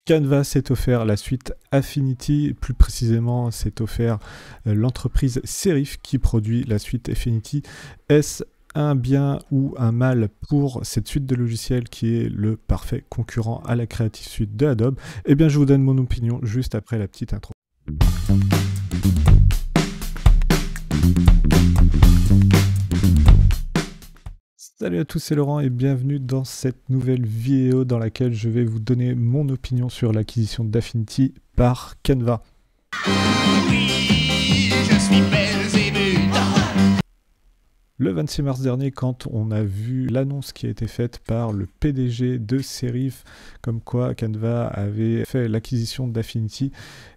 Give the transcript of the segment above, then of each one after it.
Canva s'est offert la suite Affinity, plus précisément s'est offert l'entreprise Serif qui produit la suite Affinity. Est-ce un bien ou un mal pour cette suite de logiciels qui est le parfait concurrent à la Creative Suite de Adobe? Eh bien, je vous donne mon opinion juste après la petite intro. Salut à tous, c'est Laurent et bienvenue dans cette nouvelle vidéo dans laquelle je vais vous donner mon opinion sur l'acquisition d'Affinity par Canva. Oui, je suis Belzébuth. Le 26 mars dernier, quand on a vu l'annonce qui a été faite par le PDG de Serif, comme quoi Canva avait fait l'acquisition d'Affinity,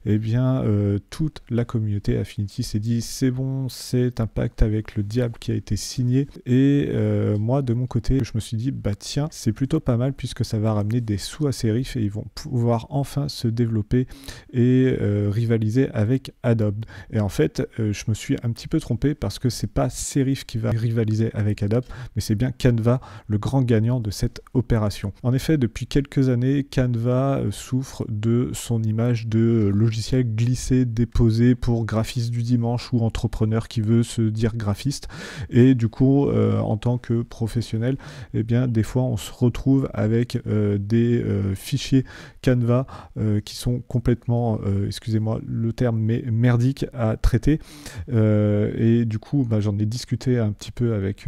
eh bien, toute la communauté Affinity s'est dit c'est bon, c'est un pacte avec le diable qui a été signé. Et moi, de mon côté, je me suis dit bah tiens, c'est plutôt pas mal puisque ça va ramener des sous à Serif et ils vont pouvoir enfin se développer et rivaliser avec Adobe. Et en fait, je me suis un petit peu trompé parce que c'est pas Serif qui va rivaliser avec Adobe, mais c'est bien Canva, le grand gagnant de cette opération. En effet, depuis quelques années, Canva souffre de son image de logiciel glissé, déposé pour graphiste du dimanche ou entrepreneur qui veut se dire graphiste. Et du coup, en tant que professionnel, eh bien, des fois, on se retrouve avec des fichiers Canva qui sont complètement, excusez-moi le terme, mais merdiques à traiter. Et du coup, bah, j'en ai discuté un petit peu avec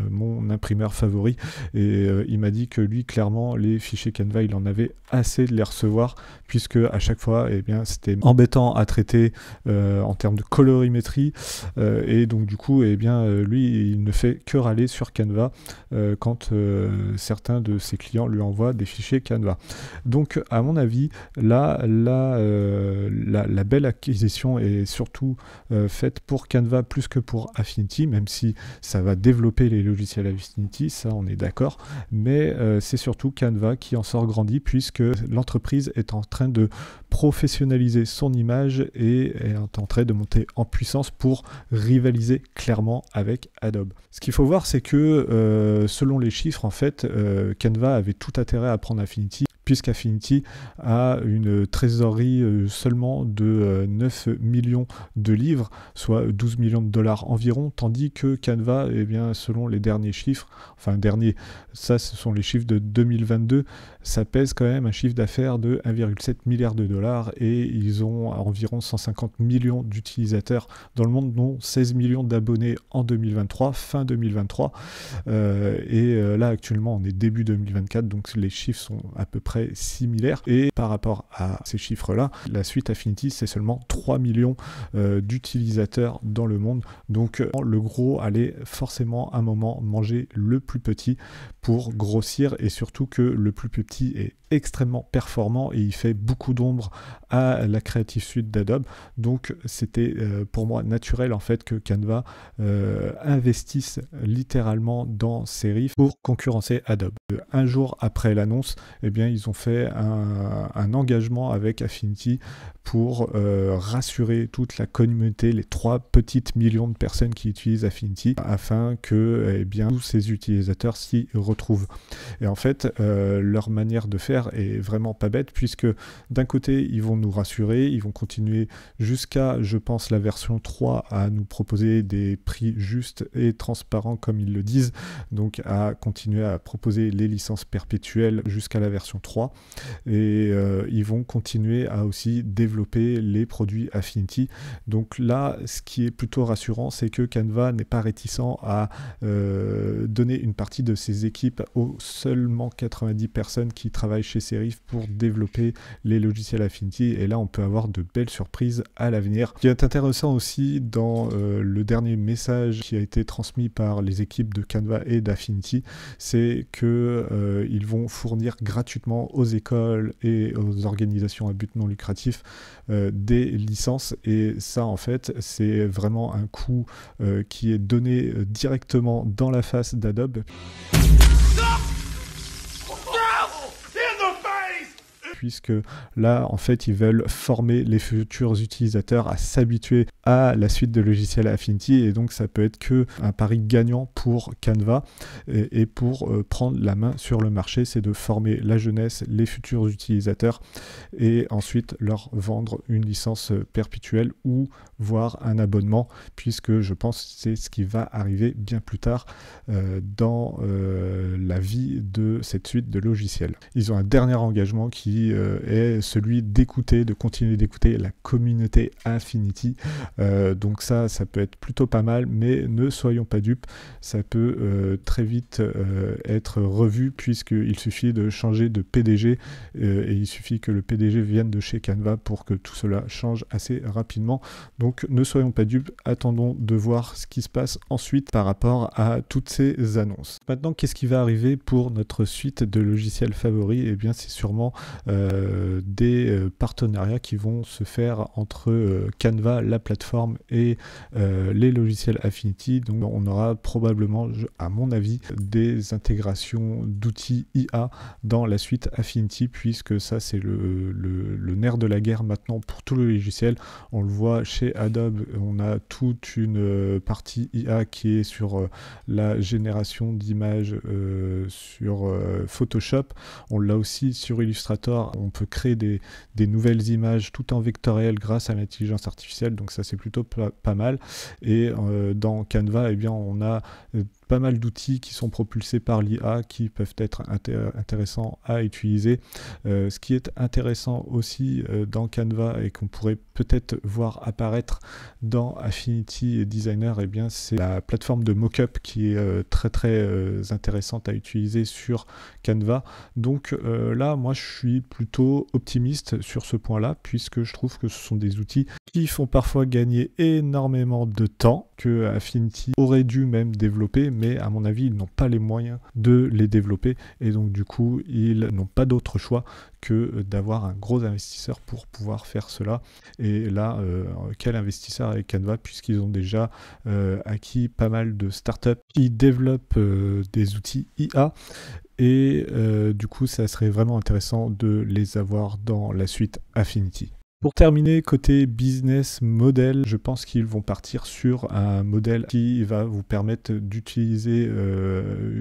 mon imprimeur favori et il m'a dit que lui, clairement, les fichiers Canva, il en avait assez de les recevoir puisque à chaque fois, eh bien, c'était embêtant à traiter en termes de colorimétrie et donc du coup, eh bien, lui, il ne fait que râler sur Canva quand certains de ses clients lui envoient des fichiers Canva. Donc, à mon avis, là, la belle acquisition est surtout faite pour Canva plus que pour Affinity, même si ça va développer les logiciels Affinity, ça on est d'accord, mais c'est surtout Canva qui en sort grandi puisque l'entreprise est en train de professionnaliser son image et est en train de monter en puissance pour rivaliser clairement avec Adobe. Ce qu'il faut voir, c'est que selon les chiffres, en fait, Canva avait tout intérêt à prendre Affinity puisqu'Affinity a une trésorerie seulement de 9 millions de livres, soit 12 millions de dollars environ, tandis que Canva, eh bien, selon les derniers chiffres, enfin derniers, ça ce sont les chiffres de 2022, ça pèse quand même un chiffre d'affaires de 1,7 milliard de dollars et ils ont environ 150 millions d'utilisateurs dans le monde, dont 16 millions d'abonnés en 2023, fin 2023. Là actuellement on est début 2024, donc les chiffres sont à peu près similaires et par rapport à ces chiffres là, la suite Affinity c'est seulement 3 millions d'utilisateurs dans le monde, donc le gros allait forcément à un moment manger le plus petit pour grossir et surtout que le plus petit est extrêmement performant et il fait beaucoup d'ombre à la Creative Suite d'Adobe, donc c'était pour moi naturel en fait que Canva investisse littéralement dans Serif pour concurrencer Adobe. Un jour après l'annonce, eh bien ils ont fait un engagement avec Affinity pour rassurer toute la communauté, les 3 petites millions de personnes qui utilisent Affinity, afin que eh bien, tous ces utilisateurs s'y retrouvent. Et en fait, leur manière de faire est vraiment pas bête, puisque d'un côté, ils vont nous rassurer, ils vont continuer jusqu'à, je pense, la version 3 à nous proposer des prix justes et transparents, comme ils le disent, donc à continuer à proposer les licences perpétuelles jusqu'à la version 3. Et ils vont continuer à aussi développer les produits Affinity. Donc là, ce qui est plutôt rassurant, c'est que Canva n'est pas réticent à donner une partie de ses équipes aux seulement 90 personnes qui travaillent chez Serif pour développer les logiciels Affinity. Et là, on peut avoir de belles surprises à l'avenir. Ce qui est intéressant aussi dans le dernier message qui a été transmis par les équipes de Canva et d'Affinity, c'est que ils vont fournir gratuitement aux écoles et aux organisations à but non lucratif des licences, et ça en fait c'est vraiment un coup qui est donné directement dans la face d'Adobe. puisque là, en fait, ils veulent former les futurs utilisateurs à s'habituer à la suite de logiciels Affinity, et donc ça peut être que un pari gagnant pour Canva et pour prendre la main sur le marché, c'est de former la jeunesse, les futurs utilisateurs, et ensuite leur vendre une licence perpétuelle ou voire un abonnement, puisque je pense que c'est ce qui va arriver bien plus tard dans la vie de cette suite de logiciels. Ils ont un dernier engagement qui est celui d'écouter, de continuer d'écouter la communauté Affinity. Donc ça peut être plutôt pas mal, mais ne soyons pas dupes, ça peut très vite être revu, puisqu'il suffit de changer de PDG et il suffit que le PDG vienne de chez Canva pour que tout cela change assez rapidement. Donc ne soyons pas dupes, attendons de voir ce qui se passe ensuite par rapport à toutes ces annonces. Maintenant, qu'est-ce qui va arriver pour notre suite de logiciels favoris? Eh bien, c'est sûrement des partenariats qui vont se faire entre Canva, la plateforme, et les logiciels Affinity. Donc on aura probablement, à mon avis, des intégrations d'outils IA dans la suite Affinity, puisque ça c'est le nerf de la guerre maintenant pour tous les logiciels. On le voit chez Adobe, on a toute une partie IA qui est sur la génération d'images sur Photoshop. On l'a aussi sur Illustrator, on peut créer des nouvelles images tout en vectoriel grâce à l'intelligence artificielle, donc ça c'est plutôt pas mal. Et dans Canva, eh bien, on a pas mal d'outils qui sont propulsés par l'IA qui peuvent être intéressants à utiliser. Ce qui est intéressant aussi dans Canva et qu'on pourrait peut-être voir apparaître dans Affinity Designer, eh bien, c'est la plateforme de mockup qui est très intéressante à utiliser sur Canva. Donc là, moi, je suis plutôt optimiste sur ce point-là, puisque je trouve que ce sont des outils qui font parfois gagner énormément de temps, que Affinity aurait dû même développer, mais à mon avis, ils n'ont pas les moyens de les développer, et donc du coup, ils n'ont pas d'autre choix que d'avoir un gros investisseur pour pouvoir faire cela. Et là, quel investisseur avec Canva, puisqu'ils ont déjà acquis pas mal de startups qui développent des outils IA, et du coup, ça serait vraiment intéressant de les avoir dans la suite Affinity. Pour terminer, côté business model, je pense qu'ils vont partir sur un modèle qui va vous permettre d'utiliser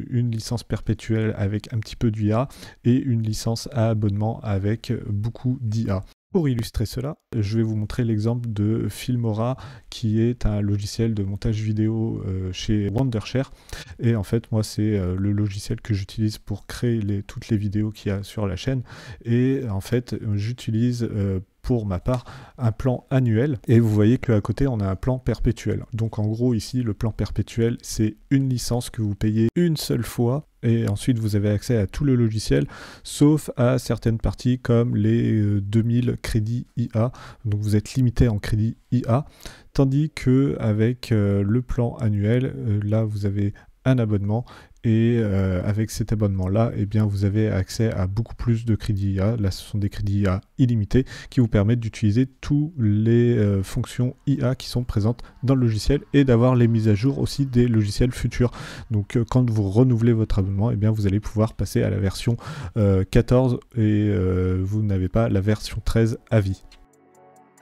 une licence perpétuelle avec un petit peu d'IA et une licence à abonnement avec beaucoup d'IA. Pour illustrer cela, je vais vous montrer l'exemple de Filmora, qui est un logiciel de montage vidéo chez Wondershare. Et en fait, moi, c'est le logiciel que j'utilise pour créer toutes les vidéos qu'il y a sur la chaîne. Et en fait, j'utilise pour ma part un plan annuel, et vous voyez qu'à côté on a un plan perpétuel. Donc en gros ici le plan perpétuel, c'est une licence que vous payez une seule fois, et ensuite vous avez accès à tout le logiciel sauf à certaines parties comme les 2000 crédits IA. Donc vous êtes limité en crédits IA, tandis que avec le plan annuel, là vous avez un abonnement, et avec cet abonnement là, eh bien, vous avez accès à beaucoup plus de crédits IA. Là ce sont des crédits IA illimités qui vous permettent d'utiliser toutes les fonctions IA qui sont présentes dans le logiciel, et d'avoir les mises à jour aussi des logiciels futurs. Donc quand vous renouvelez votre abonnement, eh bien, vous allez pouvoir passer à la version 14 et vous n'avez pas la version 13 à vie.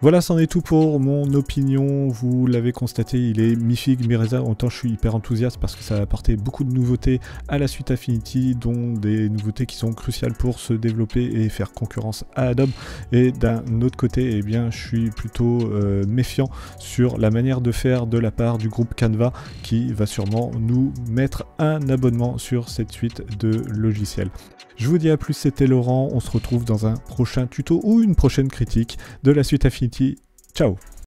Voilà, c'en est tout pour mon opinion. Vous l'avez constaté, il est mi-figue, mi-raisin. Autant je suis hyper enthousiaste parce que ça va apporter beaucoup de nouveautés à la suite Affinity, dont des nouveautés qui sont cruciales pour se développer et faire concurrence à Adobe. Et d'un autre côté, eh bien, je suis plutôt méfiant sur la manière de faire de la part du groupe Canva, qui va sûrement nous mettre un abonnement sur cette suite de logiciels. Je vous dis à plus, c'était Laurent. On se retrouve dans un prochain tuto ou une prochaine critique de la suite Affinity. Ciao!